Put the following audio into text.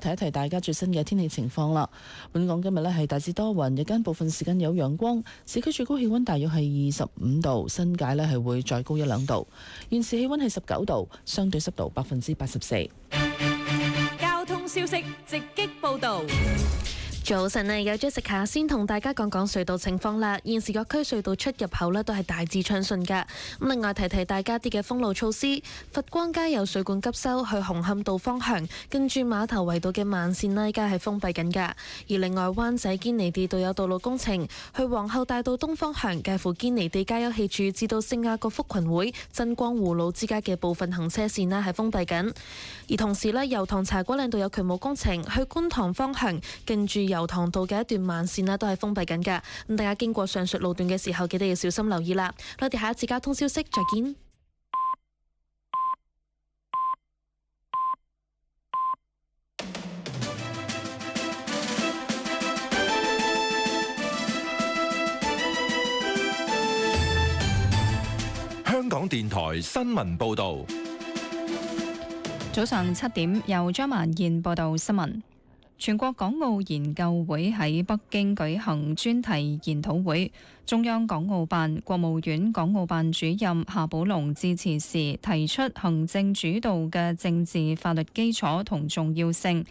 提一提大家最新嘅天氣情況啦。本港今日呢係大致多雲，日間部分時間有陽光，市區最高氣溫大約係25度，新界呢係會再高1-2度。現時氣溫係19度，相對濕度84%。交通消息直擊報道。早晨啊，有Jessica先同大家講講隧道情況啦。現時各區隧道出入口呢都係大致暢順噶。咁另外提提大家啲嘅封路措施，佛光街有水管急修去紅磡道方向，跟住碼頭圍道嘅慢線呢，依家係封閉緊噶。而另外灣仔堅尼地道有道路工程，去皇后大道東方向介乎堅尼地街休憩處至到聖雅各福群會真光護老之間嘅部分行車線呢係封閉緊。而同時呢，油塘茶果嶺道有渠務工程，去觀塘方向跟住油塘道嘅一段慢線都係封閉緊㗎，咁大家經過上述路段嘅時候，記得要小心留意啦。我哋下一次交通消息再見。香港電台新聞報道，早上7點由張曼燕報道新聞。全國港澳研究會喺北京舉行專題研討會，中央港澳辦、國務院港澳辦主任夏寶龍致辭時提出行政主導嘅政治法律基礎同重要性，